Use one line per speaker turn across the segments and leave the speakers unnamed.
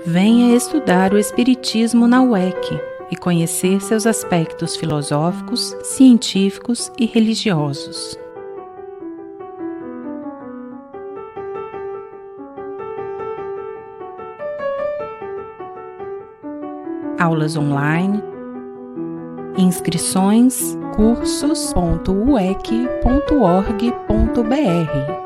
Venha estudar o Espiritismo na UEC e conhecer seus aspectos filosóficos, científicos e religiosos. Aulas online, inscrições cursos.uec.org.br.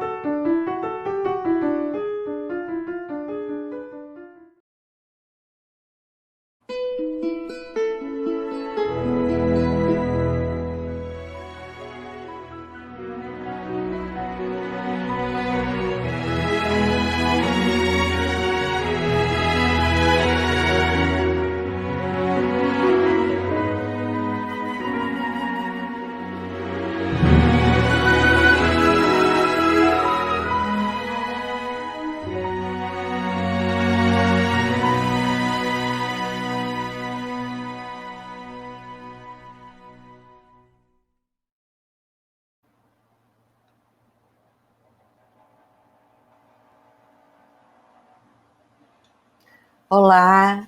Olá,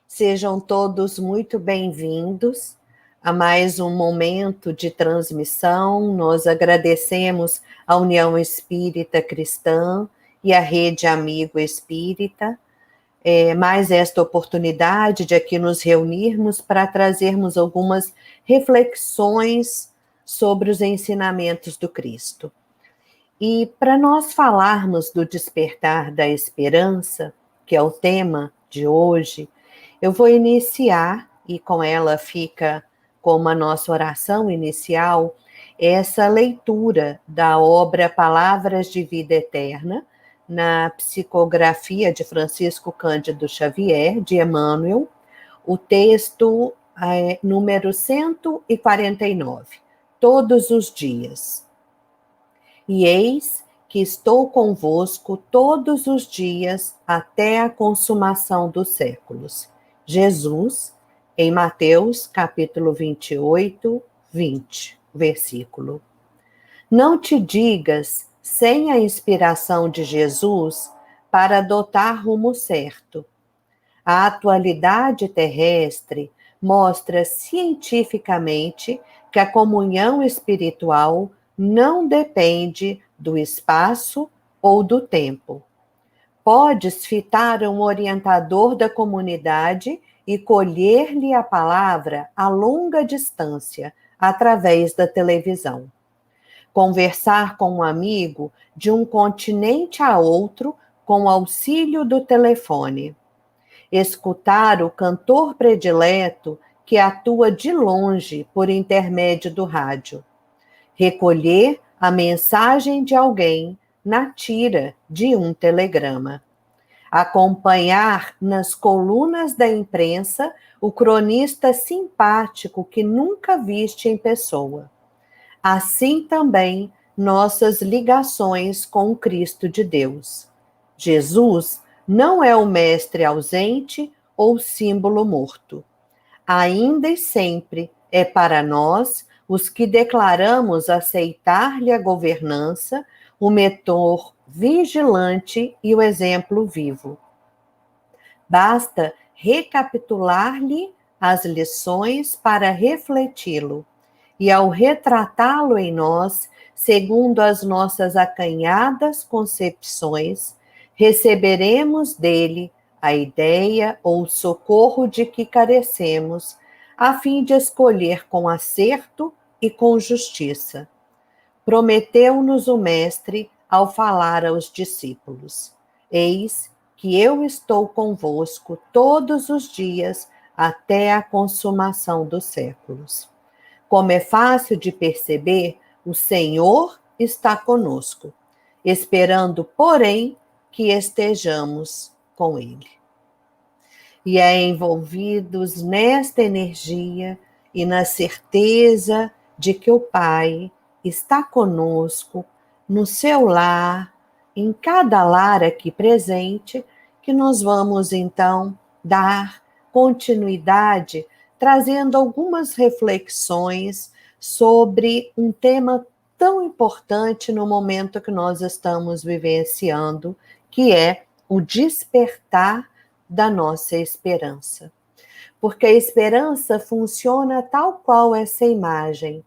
sejam todos muito bem-vindos a mais um momento de transmissão. Nós agradecemos a União Espírita Cristã e a Rede Amigo Espírita, mais esta oportunidade de aqui nos reunirmos para trazermos algumas reflexões sobre os ensinamentos do Cristo. E para nós falarmos do despertar da esperança, que é o tema de hoje, eu vou iniciar, e com ela fica como a nossa oração inicial, essa leitura da obra Palavras de Vida Eterna, na psicografia de Francisco Cândido Xavier, de Emmanuel, o texto número 149, Todos os Dias. E eis que estou convosco todos os dias até a consumação dos séculos. Jesus, em Mateus, capítulo 28, 20, versículo. Não te digas sem a inspiração de Jesus para adotar rumo certo. A atualidade terrestre mostra cientificamente que a comunhão espiritual não depende do espaço ou do tempo. Podes fitar um orientador da comunidade e colher-lhe a palavra a longa distância, através da televisão. Conversar com um amigo de um continente a outro com auxílio do telefone. Escutar o cantor predileto que atua de longe por intermédio do rádio. Recolher a mensagem de alguém na tira de um telegrama. Acompanhar nas colunas da imprensa o cronista simpático que nunca viste em pessoa. Assim também nossas ligações com o Cristo de Deus. Jesus não é o mestre ausente ou símbolo morto. Ainda e sempre é para nós, os que declaramos aceitar-lhe a governança, o mentor vigilante e o exemplo vivo. Basta recapitular-lhe as lições para refleti-lo, e ao retratá-lo em nós, segundo as nossas acanhadas concepções, receberemos dele a ideia ou socorro de que carecemos, a fim de escolher com acerto e com justiça. Prometeu-nos o Mestre ao falar aos discípulos: eis que eu estou convosco todos os dias até a consumação dos séculos. Como é fácil de perceber, o Senhor está conosco, esperando, porém, que estejamos com Ele. E é envolvidos nesta energia e na certeza de que o Pai está conosco, no seu lar, em cada lar aqui presente, que nós vamos então dar continuidade, trazendo algumas reflexões sobre um tema tão importante no momento que nós estamos vivenciando, que é o despertar da nossa esperança. Porque a esperança funciona tal qual essa imagem,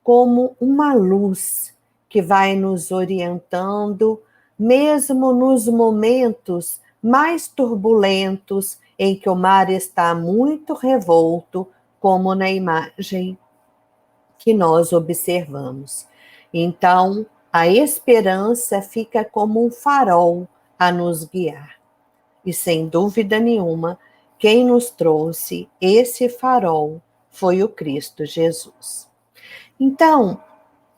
como uma luz que vai nos orientando, mesmo nos momentos mais turbulentos, em que o mar está muito revolto, como na imagem que nós observamos. Então, a esperança fica como um farol a nos guiar. E sem dúvida nenhuma, quem nos trouxe esse farol foi o Cristo Jesus. Então,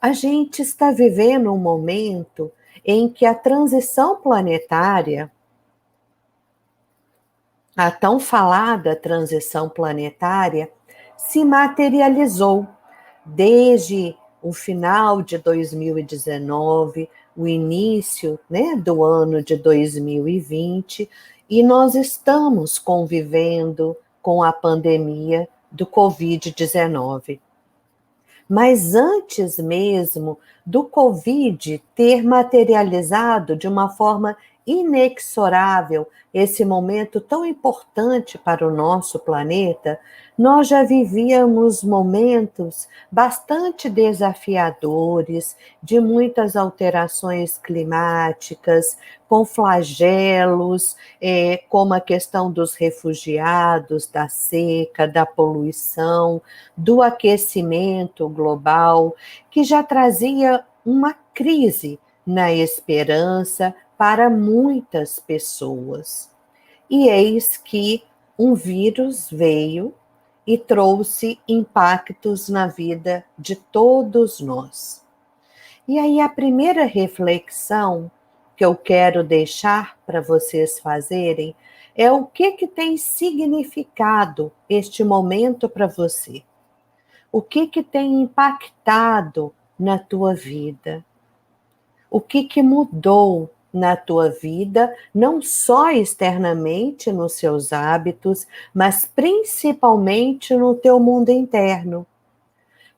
a gente está vivendo um momento em que a transição planetária, a tão falada transição planetária, se materializou desde o final de 2019, o início, né, do ano de 2020, e nós estamos convivendo com a pandemia do Covid-19. Mas antes mesmo do Covid ter materializado de uma forma inexorável esse momento tão importante para o nosso planeta, nós já vivíamos momentos bastante desafiadores, de muitas alterações climáticas, com flagelos, como a questão dos refugiados, da seca, da poluição, do aquecimento global, que já trazia uma crise na esperança para muitas pessoas. E eis que um vírus veio e trouxe impactos na vida de todos nós. E aí a primeira reflexão que eu quero deixar para vocês fazerem é o que tem significado este momento para você. O que tem impactado na tua vida? O que mudou na tua vida, não só externamente nos seus hábitos, mas principalmente no teu mundo interno?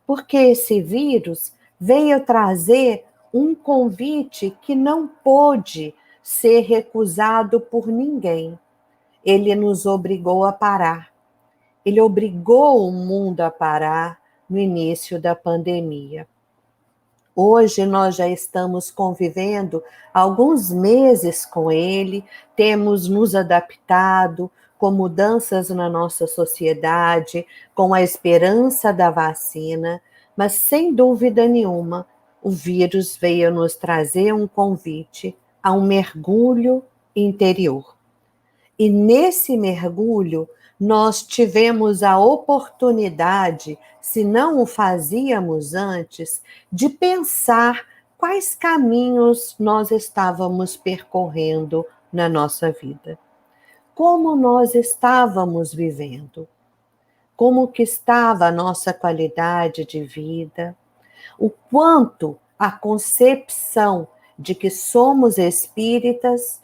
Porque esse vírus veio trazer um convite que não pôde ser recusado por ninguém. Ele nos obrigou a parar. Ele obrigou o mundo a parar no início da pandemia. Hoje nós já estamos convivendo alguns meses com ele, temos nos adaptado com mudanças na nossa sociedade, com a esperança da vacina, mas sem dúvida nenhuma, o vírus veio nos trazer um convite a um mergulho interior. E nesse mergulho, nós tivemos a oportunidade, se não o fazíamos antes, de pensar quais caminhos nós estávamos percorrendo na nossa vida. Como nós estávamos vivendo? Como que estava a nossa qualidade de vida? O quanto a concepção de que somos espíritos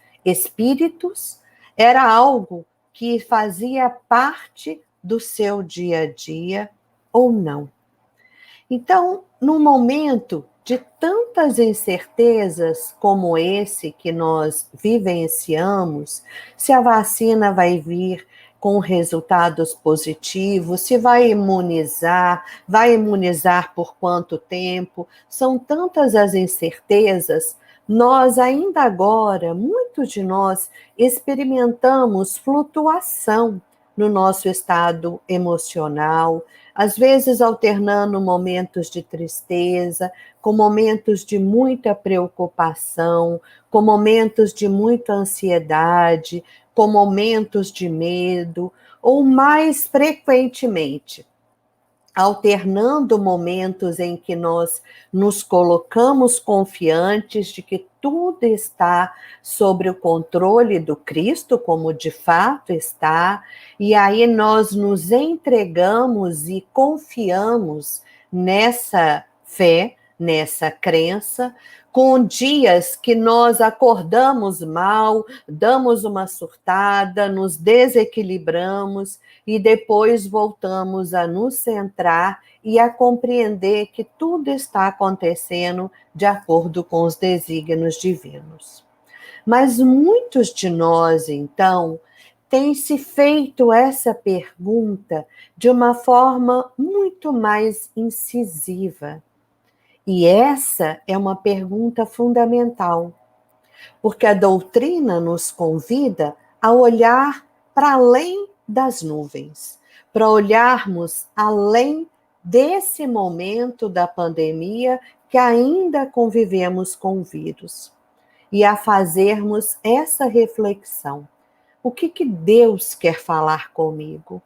era algo que fazia parte do seu dia a dia ou não. Então, num momento de tantas incertezas como esse que nós vivenciamos, se a vacina vai vir com resultados positivos, se vai imunizar por quanto tempo, são tantas as incertezas. Nós ainda agora, muitos de nós, experimentamos flutuação no nosso estado emocional, às vezes alternando momentos de tristeza, com momentos de muita preocupação, com momentos de muita ansiedade, com momentos de medo, ou mais frequentemente, alternando momentos em que nós nos colocamos confiantes de que tudo está sob o controle do Cristo, como de fato está, e aí nós nos entregamos e confiamos nessa fé, nessa crença, com dias que nós acordamos mal, damos uma surtada, nos desequilibramos e depois voltamos a nos centrar e a compreender que tudo está acontecendo de acordo com os desígnios divinos. Mas muitos de nós, então, têm se feito essa pergunta de uma forma muito mais incisiva. E essa é uma pergunta fundamental, porque a doutrina nos convida a olhar para além das nuvens, para olharmos além desse momento da pandemia que ainda convivemos com o vírus e a fazermos essa reflexão. O que Deus quer falar comigo?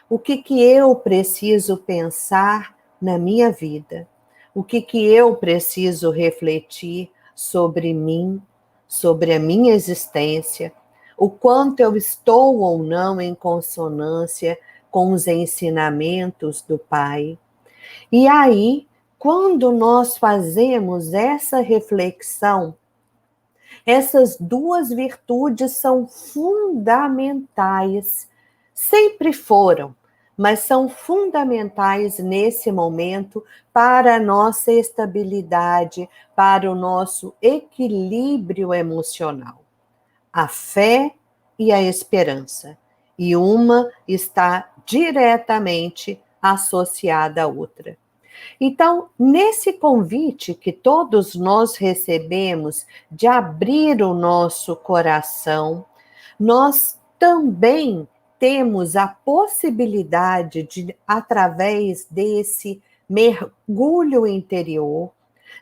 O que eu preciso pensar na minha vida? O que eu preciso refletir sobre mim, sobre a minha existência? O quanto eu estou ou não em consonância com os ensinamentos do Pai? E aí, quando nós fazemos essa reflexão, essas duas virtudes são fundamentais, sempre foram, mas são fundamentais nesse momento para a nossa estabilidade, para o nosso equilíbrio emocional. A fé e a esperança. E uma está diretamente associada à outra. Então, nesse convite que todos nós recebemos de abrir o nosso coração, nós também temos a possibilidade de, através desse mergulho interior,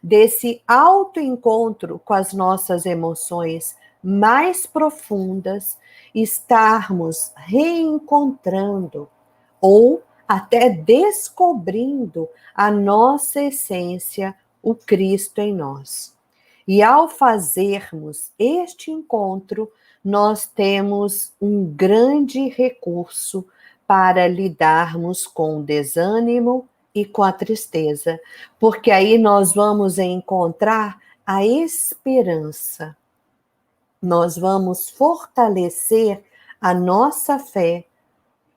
desse autoencontro com as nossas emoções mais profundas, estarmos reencontrando ou até descobrindo a nossa essência, o Cristo em nós. E ao fazermos este encontro, nós temos um grande recurso para lidarmos com o desânimo e com a tristeza, porque aí nós vamos encontrar a esperança. Nós vamos fortalecer a nossa fé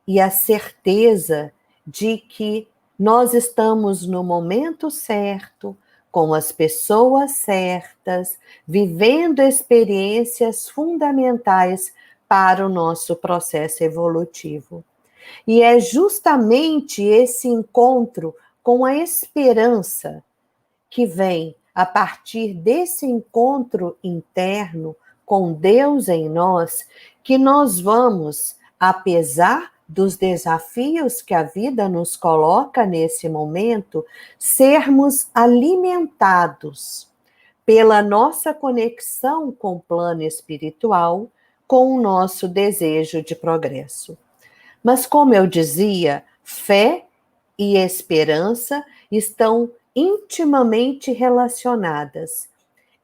e a certeza de que nós estamos no momento certo, com as pessoas certas, vivendo experiências fundamentais para o nosso processo evolutivo. E é justamente esse encontro com a esperança que vem a partir desse encontro interno com Deus em nós, que nós vamos, apesar dos desafios que a vida nos coloca nesse momento, sermos alimentados pela nossa conexão com o plano espiritual, com o nosso desejo de progresso. Mas, como eu dizia, fé e esperança estão intimamente relacionadas.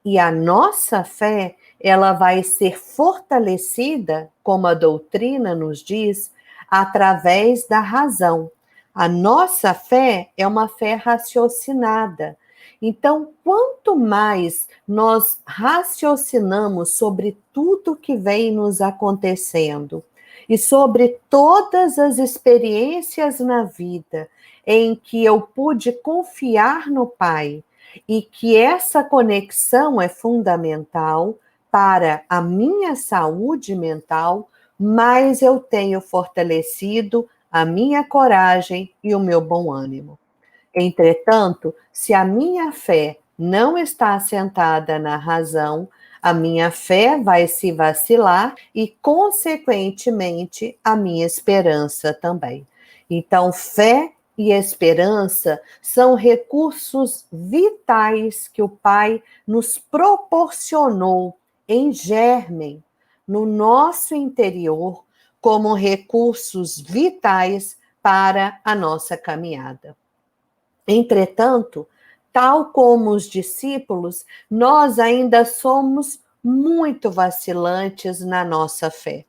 E a nossa fé, ela vai ser fortalecida, como a doutrina nos diz, através da razão. A nossa fé é uma fé raciocinada. Então, quanto mais nós raciocinamos sobre tudo que vem nos acontecendo e sobre todas as experiências na vida em que eu pude confiar no Pai, e que essa conexão é fundamental para a minha saúde mental, mais eu tenho fortalecido a minha coragem e o meu bom ânimo. Entretanto, se a minha fé não está assentada na razão, a minha fé vai se vacilar e, consequentemente, a minha esperança também. Então, fé e esperança são recursos vitais que o Pai nos proporcionou em germen no nosso interior como recursos vitais para a nossa caminhada. Entretanto, tal como os discípulos, nós ainda somos muito vacilantes na nossa fé.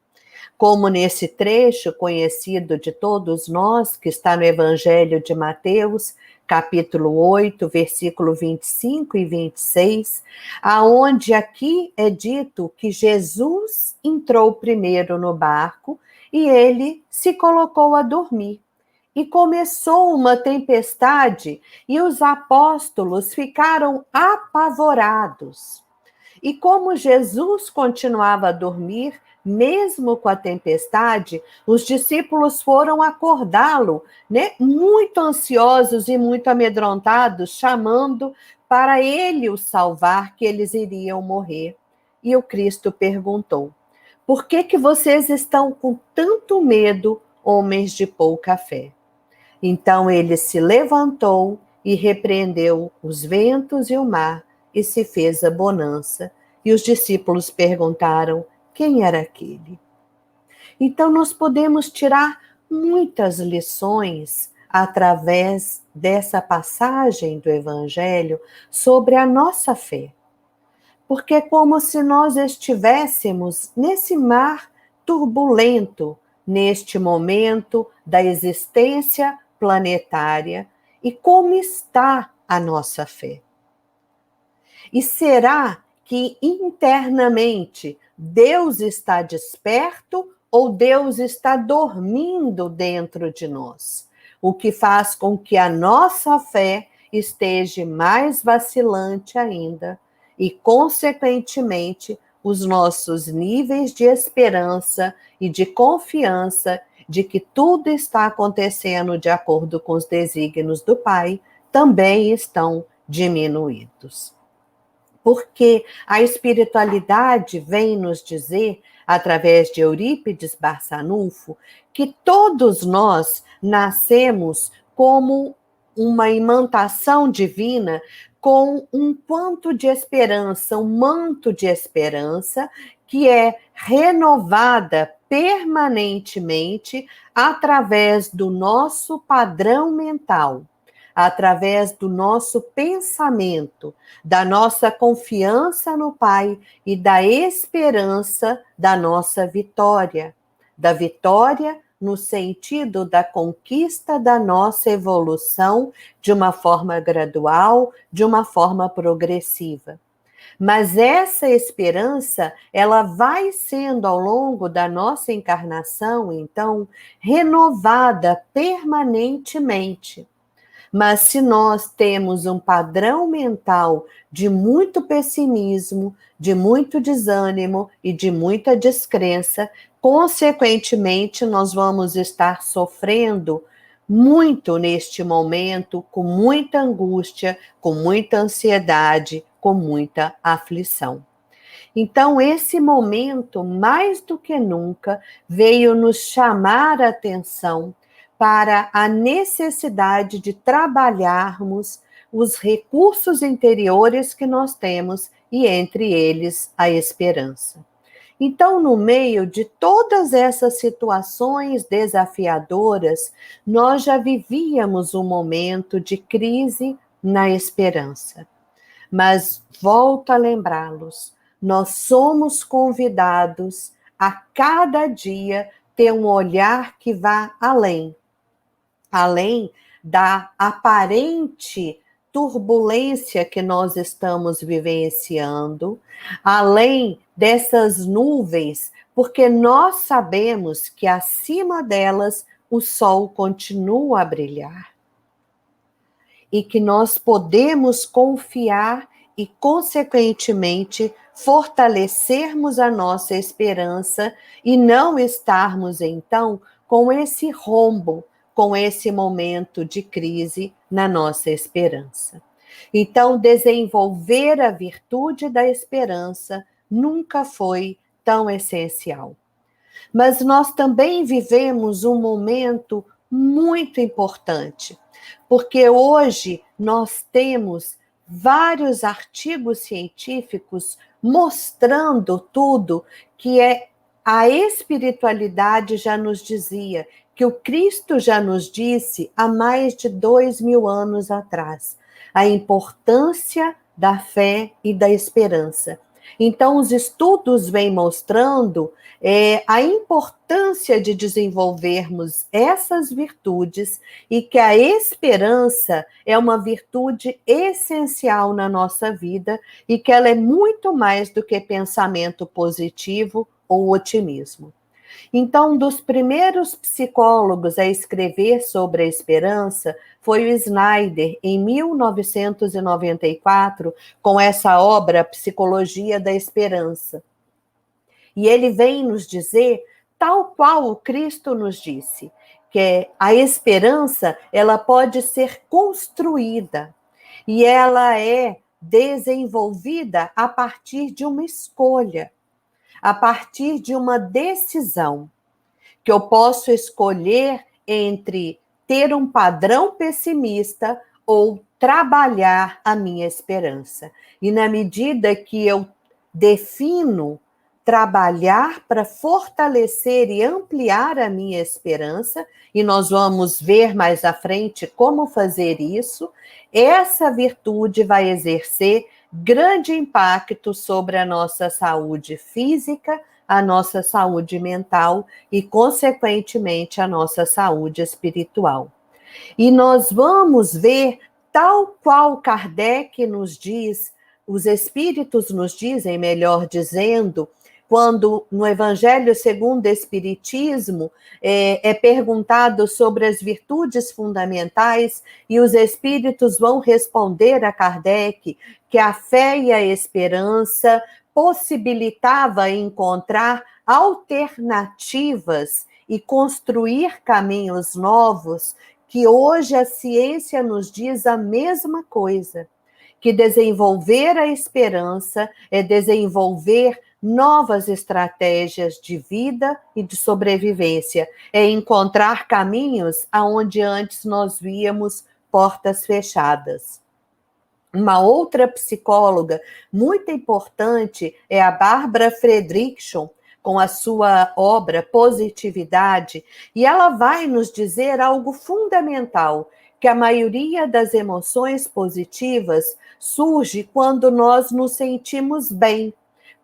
Como nesse trecho conhecido de todos nós, que está no Evangelho de Mateus, capítulo 8, versículo 25 e 26, aonde aqui é dito que Jesus entrou primeiro no barco e ele se colocou a dormir. E começou uma tempestade e os apóstolos ficaram apavorados. E como Jesus continuava a dormir, mesmo com a tempestade, os discípulos foram acordá-lo, né? Muito ansiosos e muito amedrontados, chamando para ele o salvar, que eles iriam morrer. E o Cristo perguntou: por que vocês estão com tanto medo, homens de pouca fé? Então ele se levantou e repreendeu os ventos e o mar, e se fez a bonança. E os discípulos perguntaram: quem era aquele? Então nós podemos tirar muitas lições através dessa passagem do Evangelho sobre a nossa fé. Porque é como se nós estivéssemos nesse mar turbulento, neste momento da existência planetária. E como está a nossa fé? E será que internamente Deus está desperto ou Deus está dormindo dentro de nós? O que faz com que a nossa fé esteja mais vacilante ainda e, consequentemente, os nossos níveis de esperança e de confiança de que tudo está acontecendo de acordo com os desígnios do Pai também estão diminuídos. Porque a espiritualidade vem nos dizer, através de Eurípides Barçanufo, que todos nós nascemos como uma imantação divina, com um ponto de esperança, um manto de esperança, que é renovada permanentemente através do nosso padrão mental, através do nosso pensamento, da nossa confiança no Pai e da esperança da nossa vitória. Da vitória no sentido da conquista da nossa evolução de uma forma gradual, de uma forma progressiva. Mas essa esperança, ela vai sendo ao longo da nossa encarnação, então, renovada permanentemente. Mas se nós temos um padrão mental de muito pessimismo, de muito desânimo e de muita descrença, consequentemente nós vamos estar sofrendo muito neste momento, com muita angústia, com muita ansiedade, com muita aflição. Então, esse momento, mais do que nunca, veio nos chamar a atenção para a necessidade de trabalharmos os recursos interiores que nós temos, e entre eles a esperança. Então, no meio de todas essas situações desafiadoras, nós já vivíamos um momento de crise na esperança. Mas volto a lembrá-los, nós somos convidados a cada dia ter um olhar que vá além da aparente turbulência que nós estamos vivenciando, além dessas nuvens, porque nós sabemos que acima delas o sol continua a brilhar. E que nós podemos confiar e, consequentemente, fortalecermos a nossa esperança e não estarmos, então, com esse rombo, com esse momento de crise na nossa esperança. Então, desenvolver a virtude da esperança nunca foi tão essencial. Mas nós também vivemos um momento muito importante, porque hoje nós temos vários artigos científicos mostrando tudo que a espiritualidade já nos dizia, que o Cristo já nos disse há mais de 2000 anos atrás, a importância da fé e da esperança. Então, os estudos vêm mostrando a importância de desenvolvermos essas virtudes e que a esperança é uma virtude essencial na nossa vida e que ela é muito mais do que pensamento positivo ou otimismo. Então, um dos primeiros psicólogos a escrever sobre a esperança foi o Snyder, em 1994, com essa obra Psicologia da Esperança. E ele vem nos dizer, tal qual o Cristo nos disse, que a esperança, ela pode ser construída e ela é desenvolvida a partir de uma escolha, a partir de uma decisão, que eu posso escolher entre ter um padrão pessimista ou trabalhar a minha esperança. E na medida que eu defino trabalhar para fortalecer e ampliar a minha esperança, e nós vamos ver mais à frente como fazer isso, essa virtude vai exercer grande impacto sobre a nossa saúde física, a nossa saúde mental e, consequentemente, a nossa saúde espiritual. E nós vamos ver, tal qual Kardec nos diz, os espíritos nos dizem, melhor dizendo, quando no Evangelho segundo o Espiritismo é perguntado sobre as virtudes fundamentais e os espíritos vão responder a Kardec que a fé e a esperança possibilitava encontrar alternativas e construir caminhos novos, que hoje a ciência nos diz a mesma coisa, que desenvolver a esperança é desenvolver novas estratégias de vida e de sobrevivência, é encontrar caminhos aonde antes nós víamos portas fechadas. Uma outra psicóloga muito importante é a Barbara Fredrickson, com a sua obra Positividade, e ela vai nos dizer algo fundamental, que a maioria das emoções positivas surge quando nós nos sentimos bem,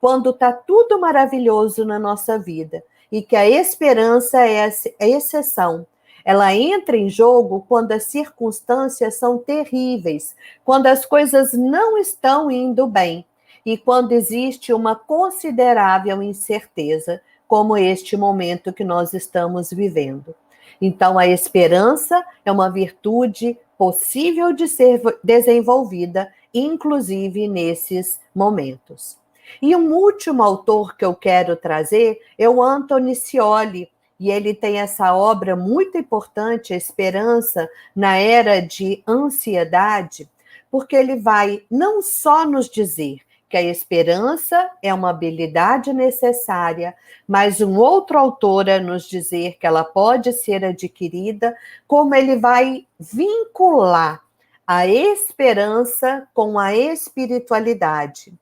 quando está tudo maravilhoso na nossa vida, e que a esperança é a exceção. Ela entra em jogo quando as circunstâncias são terríveis, quando as coisas não estão indo bem e quando existe uma considerável incerteza, como este momento que nós estamos vivendo. Então, a esperança é uma virtude possível de ser desenvolvida, inclusive nesses momentos. E um último autor que eu quero trazer é o Anthony Scioli, e ele tem essa obra muito importante, A Esperança na Era de Ansiedade, porque ele vai não só nos dizer que a esperança é uma habilidade necessária, mas um outro autor a nos dizer que ela pode ser adquirida, como ele vai vincular a esperança com a espiritualidade,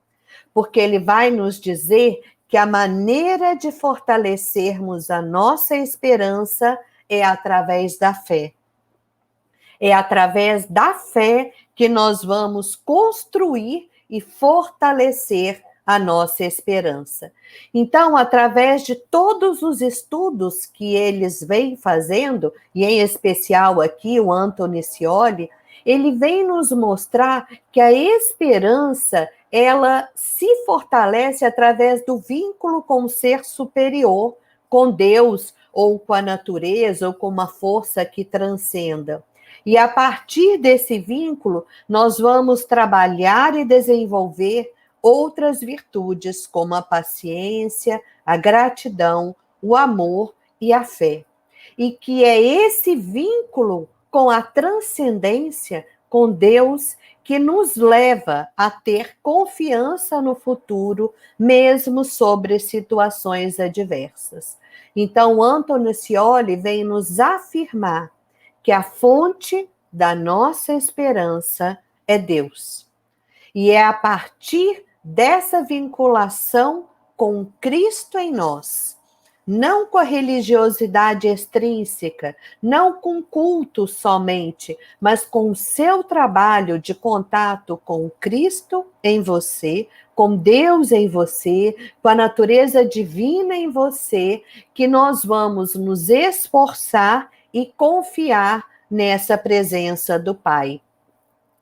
porque ele vai nos dizer que a maneira de fortalecermos a nossa esperança é através da fé. É através da fé que nós vamos construir e fortalecer a nossa esperança. Então, através de todos os estudos que eles vêm fazendo, e em especial aqui o Anthony Scioli, ele vem nos mostrar que a esperança ela se fortalece através do vínculo com o ser superior, com Deus, ou com a natureza, ou com uma força que transcenda. E a partir desse vínculo, nós vamos trabalhar e desenvolver outras virtudes, como a paciência, a gratidão, o amor e a fé. E que é esse vínculo com a transcendência, com Deus, que nos leva a ter confiança no futuro, mesmo sobre situações adversas. Então, Anthony Scioli vem nos afirmar que a fonte da nossa esperança é Deus. E é a partir dessa vinculação com Cristo em nós, não com a religiosidade extrínseca, não com culto somente, mas com o seu trabalho de contato com Cristo em você, com Deus em você, com a natureza divina em você, que nós vamos nos esforçar e confiar nessa presença do Pai.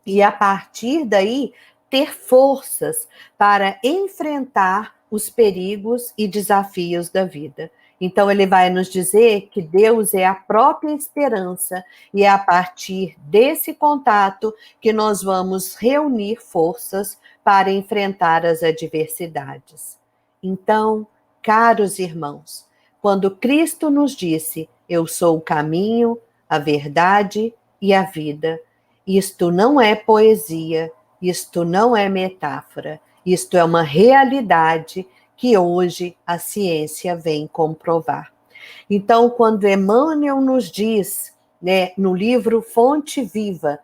E a partir daí, ter forças para enfrentar os perigos e desafios da vida. Então, ele vai nos dizer que Deus é a própria esperança e é a partir desse contato que nós vamos reunir forças para enfrentar as adversidades. Então, caros irmãos, quando Cristo nos disse: "Eu sou o caminho, a verdade e a vida", isto não é poesia, isto não é metáfora, isto é uma realidade que hoje a ciência vem comprovar. Então, quando Emmanuel nos diz, né, no livro Fonte Viva,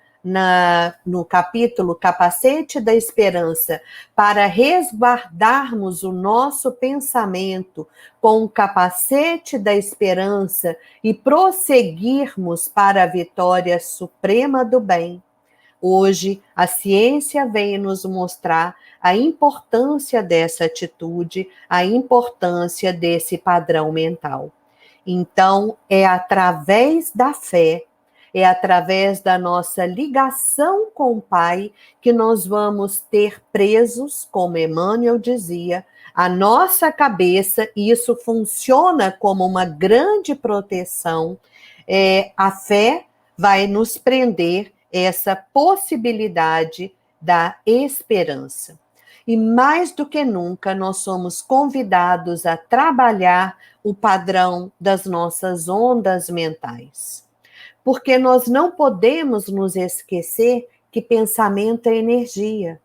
no capítulo Capacete da Esperança, para resguardarmos o nosso pensamento com o capacete da esperança e prosseguirmos para a vitória suprema do bem, hoje, a ciência vem nos mostrar a importância dessa atitude, a importância desse padrão mental. Então, é através da fé, é através da nossa ligação com o Pai que nós vamos ter presos, como Emmanuel dizia, a nossa cabeça, e isso funciona como uma grande proteção. A fé vai nos prender essa possibilidade da esperança. E mais do que nunca, nós somos convidados a trabalhar o padrão das nossas ondas mentais. Porque nós não podemos nos esquecer que pensamento é energia.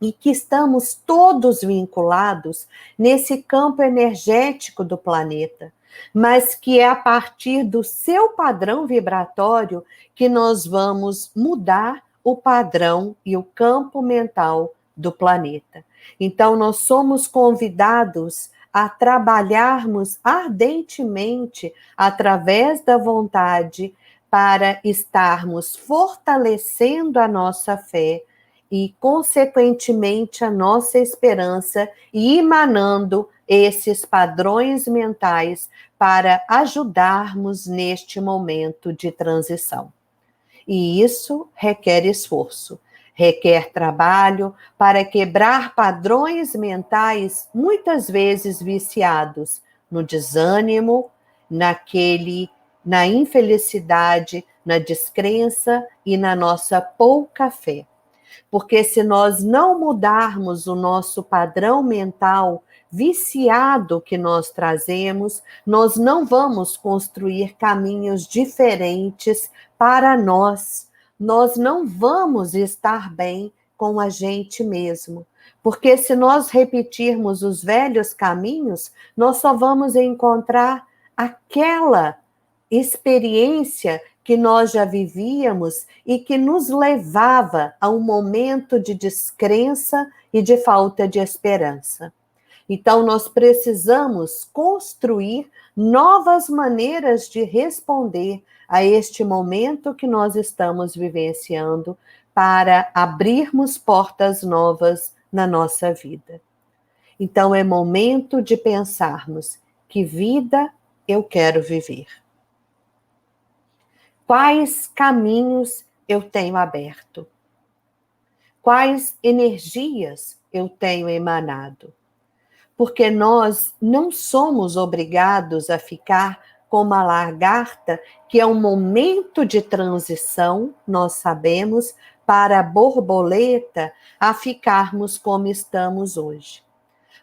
E que estamos todos vinculados nesse campo energético do planeta, mas que é a partir do seu padrão vibratório que nós vamos mudar o padrão e o campo mental do planeta. Então, nós somos convidados a trabalharmos ardentemente através da vontade para estarmos fortalecendo a nossa fé e, consequentemente, a nossa esperança e emanando esses padrões mentais para ajudarmos neste momento de transição. E isso requer esforço, requer trabalho para quebrar padrões mentais muitas vezes viciados no desânimo, na infelicidade, na descrença e na nossa pouca fé. Porque se nós não mudarmos o nosso padrão mental viciado que nós trazemos, nós não vamos construir caminhos diferentes para nós. Nós não vamos estar bem com a gente mesmo. Porque se nós repetirmos os velhos caminhos, nós só vamos encontrar aquela experiência que nós já vivíamos e que nos levava a um momento de descrença e de falta de esperança. Então, nós precisamos construir novas maneiras de responder a este momento que nós estamos vivenciando para abrirmos portas novas na nossa vida. Então, é momento de pensarmos: que vida eu quero viver? Quais caminhos eu tenho aberto? Quais energias eu tenho emanado? Porque nós não somos obrigados a ficar como a lagarta, que é um momento de transição, nós sabemos, para a borboleta a ficarmos como estamos hoje.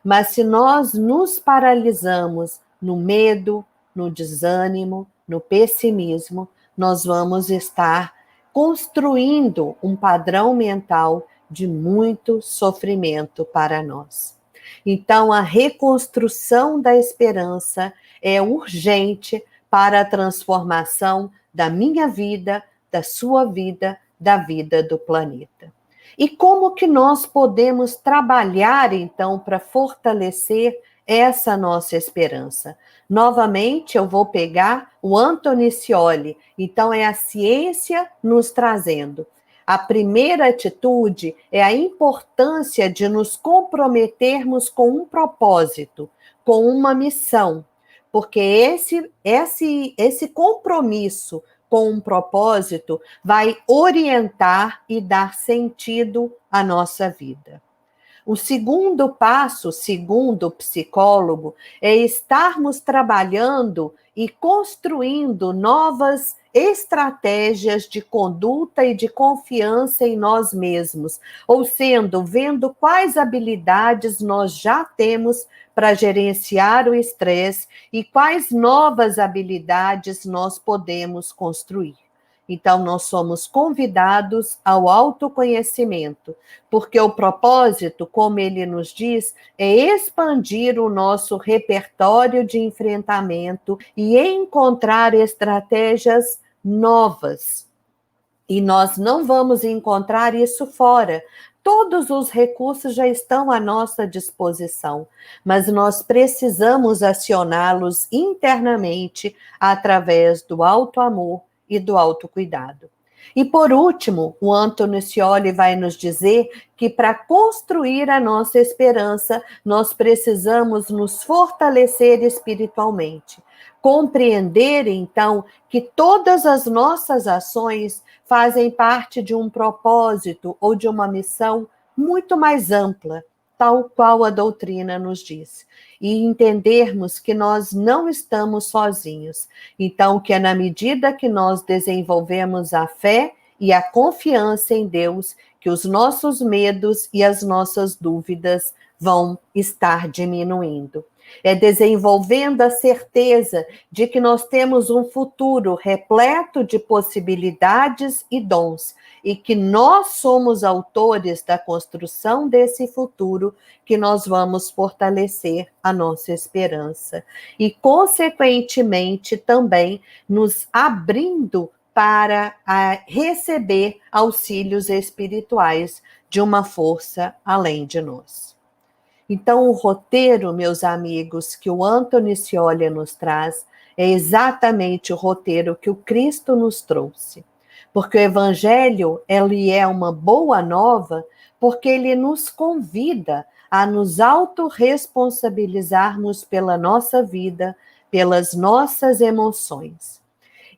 Mas se nós nos paralisamos no medo, no desânimo, no pessimismo, nós vamos estar construindo um padrão mental de muito sofrimento para nós. Então, a reconstrução da esperança é urgente para a transformação da minha vida, da sua vida, da vida do planeta. E como que nós podemos trabalhar, então, para fortalecer essa nossa esperança? Novamente, eu vou pegar o Anthony Scioli. Então, é a ciência nos trazendo. A primeira atitude é a importância de nos comprometermos com um propósito, com uma missão, porque esse compromisso com um propósito vai orientar e dar sentido à nossa vida. O segundo passo, segundo o psicólogo, é estarmos trabalhando e construindo novas estratégias de conduta e de confiança em nós mesmos, ou sendo, vendo quais habilidades nós já temos para gerenciar o estresse e quais novas habilidades nós podemos construir. Então, nós somos convidados ao autoconhecimento, porque o propósito, como ele nos diz, é expandir o nosso repertório de enfrentamento e encontrar estratégias novas. E nós não vamos encontrar isso fora. Todos os recursos já estão à nossa disposição, mas nós precisamos acioná-los internamente através do auto-amor e do autocuidado. E por último, o Anthony Scioli vai nos dizer que para construir a nossa esperança, nós precisamos nos fortalecer espiritualmente. Compreender, então, que todas as nossas ações fazem parte de um propósito ou de uma missão muito mais ampla, tal qual a doutrina nos diz. E entendermos que nós não estamos sozinhos. Então, que é na medida que nós desenvolvemos a fé e a confiança em Deus, que os nossos medos e as nossas dúvidas vão estar diminuindo. É desenvolvendo a certeza de que nós temos um futuro repleto de possibilidades e dons, e que nós somos autores da construção desse futuro, que nós vamos fortalecer a nossa esperança. E, consequentemente, também nos abrindo para receber auxílios espirituais de uma força além de nós. Então, o roteiro, meus amigos, que o Anthony Scioli nos traz, é exatamente o roteiro que o Cristo nos trouxe. Porque o Evangelho, ele é uma boa nova, porque ele nos convida a nos autorresponsabilizarmos pela nossa vida, pelas nossas emoções.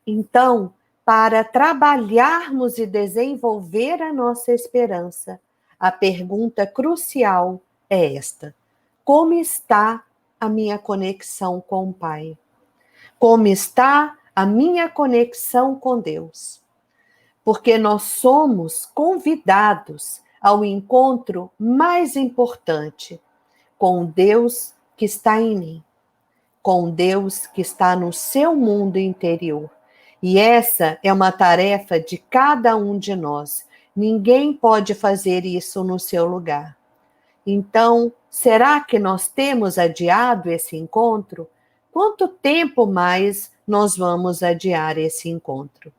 Então, para trabalharmos e desenvolver a nossa esperança, a pergunta crucial é esta: como está a minha conexão com o Pai? Como está a minha conexão com Deus? Porque nós somos convidados ao encontro mais importante com Deus que está em mim, com Deus que está no seu mundo interior. E essa é uma tarefa de cada um de nós. Ninguém pode fazer isso no seu lugar. Então, será que nós temos adiado esse encontro? Quanto tempo mais nós vamos adiar esse encontro?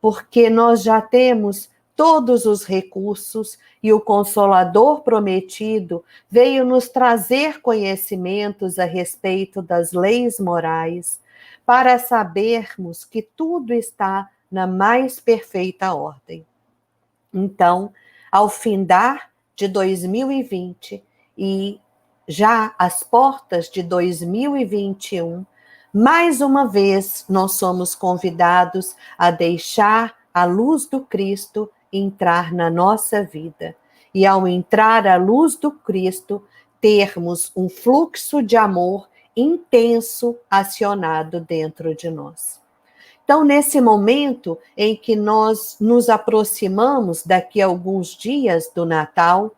Porque nós já temos todos os recursos e o Consolador prometido veio nos trazer conhecimentos a respeito das leis morais, para sabermos que tudo está na mais perfeita ordem. Então, ao findar de 2020 e já às portas de 2021, mais uma vez nós somos convidados a deixar a luz do Cristo entrar na nossa vida. E ao entrar a luz do Cristo, termos um fluxo de amor intenso acionado dentro de nós. Então, nesse momento em que nós nos aproximamos daqui a alguns dias do Natal,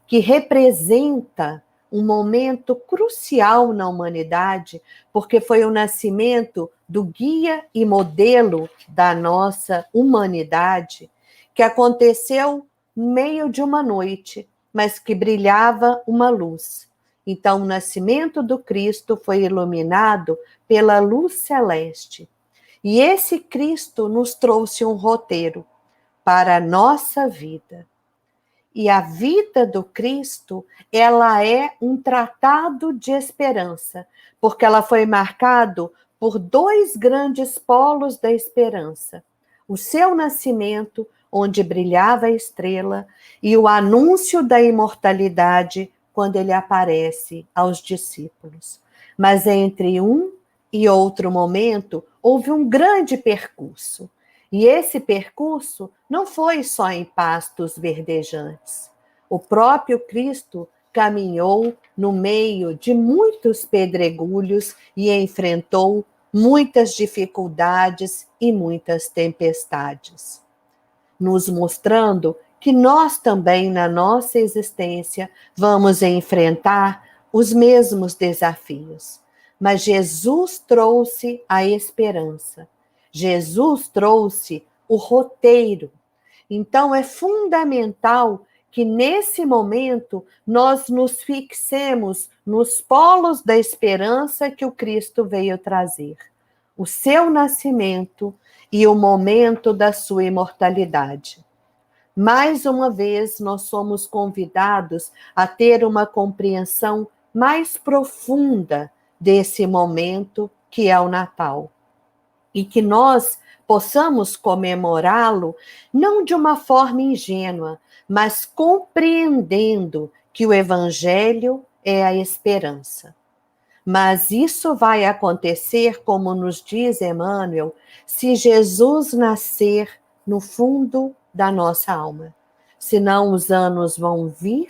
que representa um momento crucial na humanidade, porque foi o nascimento do guia e modelo da nossa humanidade, que aconteceu no meio de uma noite, mas que brilhava uma luz. Então, o nascimento do Cristo foi iluminado pela luz celeste. E esse Cristo nos trouxe um roteiro para a nossa vida. E a vida do Cristo, ela é um tratado de esperança, porque ela foi marcado por dois grandes polos da esperança. O seu nascimento, onde brilhava a estrela, e o anúncio da imortalidade, quando ele aparece aos discípulos. Mas entre um e outro momento, houve um grande percurso. E esse percurso não foi só em pastos verdejantes. O próprio Cristo caminhou no meio de muitos pedregulhos e enfrentou muitas dificuldades e muitas tempestades, nos mostrando que nós também, na nossa existência, vamos enfrentar os mesmos desafios. Mas Jesus trouxe a esperança. Jesus trouxe o roteiro. Então, é fundamental que nesse momento nós nos fixemos nos polos da esperança que o Cristo veio trazer. O seu nascimento e o momento da sua imortalidade. Mais uma vez, nós somos convidados a ter uma compreensão mais profunda desse momento que é o Natal. E que nós possamos comemorá-lo não de uma forma ingênua, mas compreendendo que o Evangelho é a esperança. Mas isso vai acontecer, como nos diz Emmanuel, se Jesus nascer no fundo da nossa alma. Senão os anos vão vir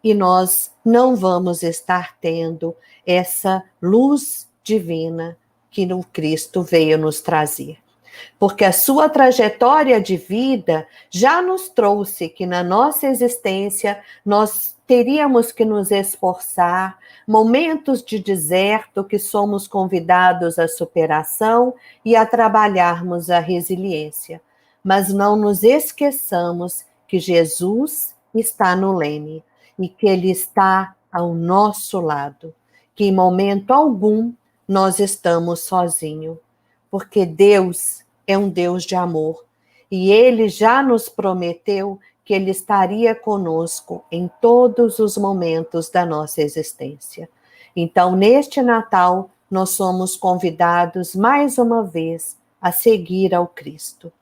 e nós não vamos estar tendo essa luz divina que o Cristo veio nos trazer. Porque a sua trajetória de vida já nos trouxe que na nossa existência nós teríamos que nos esforçar, momentos de deserto que somos convidados à superação e a trabalharmos a resiliência. Mas não nos esqueçamos que Jesus está no leme e que Ele está ao nosso lado, que em momento algum nós estamos sozinhos, porque Deus é um Deus de amor e Ele já nos prometeu que Ele estaria conosco em todos os momentos da nossa existência. Então, neste Natal, nós somos convidados mais uma vez a seguir ao Cristo.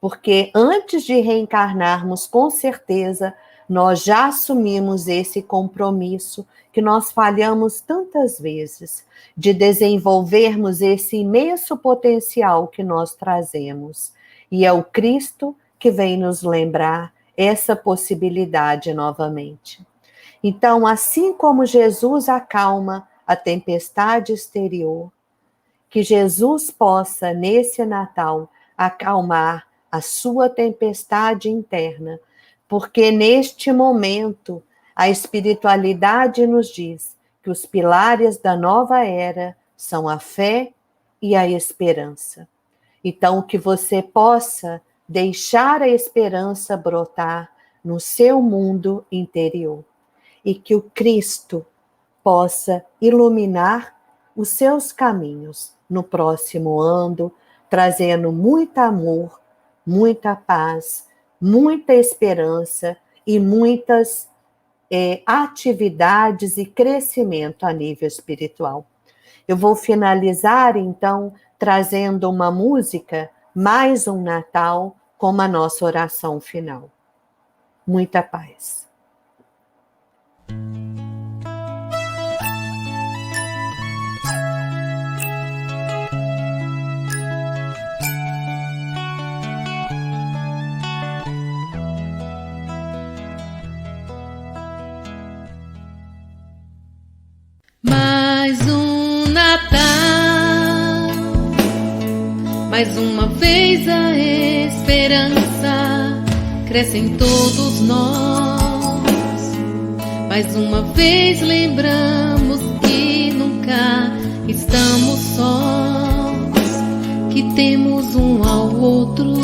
Porque antes de reencarnarmos, com certeza, nós já assumimos esse compromisso que nós falhamos tantas vezes, de desenvolvermos esse imenso potencial que nós trazemos. E é o Cristo que vem nos lembrar essa possibilidade novamente. Então, assim como Jesus acalma a tempestade exterior, que Jesus possa, nesse Natal, acalmar a sua tempestade interna, porque neste momento a espiritualidade nos diz que os pilares da nova era são a fé e a esperança. Então, que você possa deixar a esperança brotar no seu mundo interior e que o Cristo possa iluminar os seus caminhos no próximo ano, trazendo muito amor, muita paz, muita esperança e muitas atividades e crescimento a nível espiritual. Eu vou finalizar, então, trazendo uma música, mais um Natal, como a nossa oração final. Muita paz.
Mais um Natal, mais uma vez a esperança cresce em todos nós. Mais uma vez lembramos que nunca estamos sós, que temos um ao outro,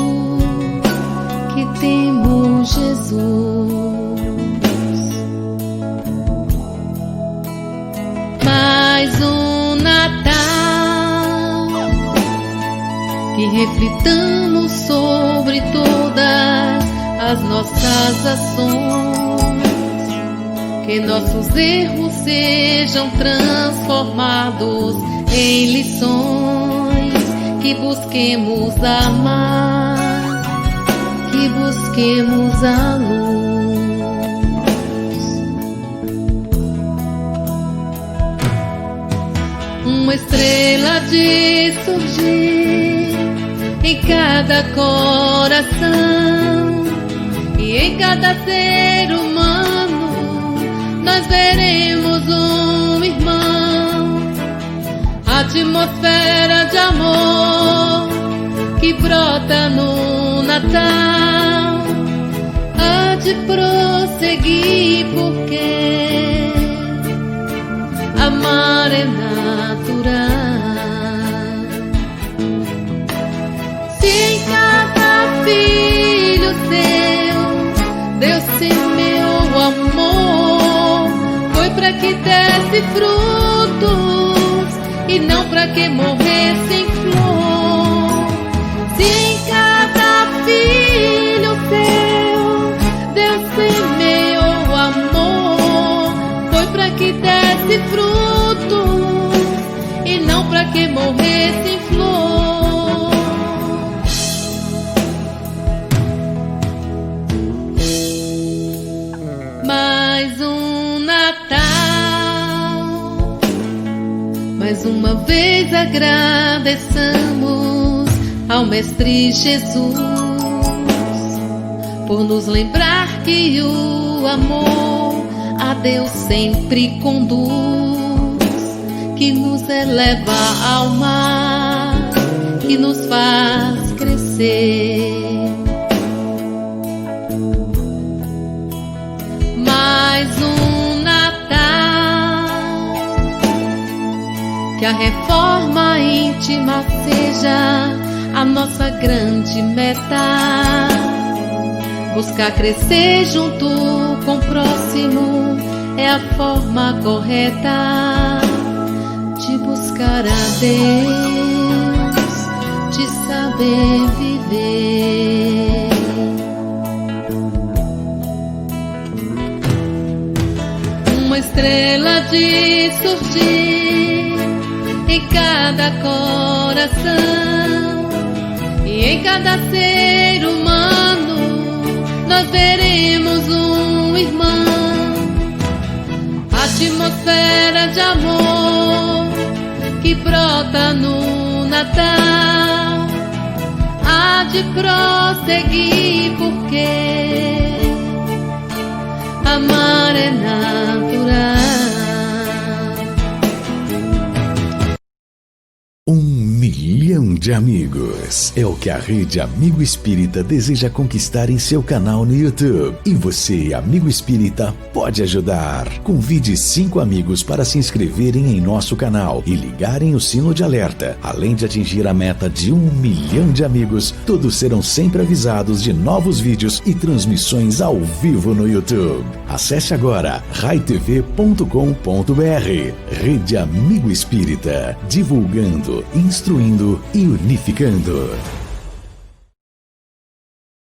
que temos Jesus. Mais um Natal, que reflitamos sobre todas as nossas ações, que nossos erros sejam transformados em lições, que busquemos amar, que busquemos a luz. Uma estrela de surgir em cada coração e em cada ser humano, atmosfera de amor que brota no Natal há de prosseguir, porque amar é natural. Se em cada filho seu Deus semeou amor, foi para que desse frutos e não para que morresse em flor. Se em cada filho seu Deus semeou amor, foi para que desse frutos e não para que morresse em flor. Mais um Natal, mais uma vez agradeçamos ao Mestre Jesus por nos lembrar que o amor a Deus sempre conduz, que nos eleva a alma, que nos faz crescer. Mais um Natal, que a reforma íntima seja a nossa grande meta. Buscar crescer junto com o próximo é a forma correta de buscar a Deus, de saber viver. Uma estrela de surgir em cada coração e em cada ser humano nós veremos um irmão. Atmosfera de amor que brota no Natal há de prosseguir, porque amar é natural.
1 milhão de amigos é o que a Rede Amigo Espírita deseja conquistar em seu canal no YouTube. E você, amigo espírita, pode ajudar. Convide 5 amigos para se inscreverem em nosso canal e ligarem o sino de alerta. Além de atingir a meta de 1 milhão de amigos, todos serão sempre avisados de novos vídeos e transmissões ao vivo no YouTube. Acesse agora raitv.com.br. Rede Amigo Espírita, divulgando, instruindo e unificando.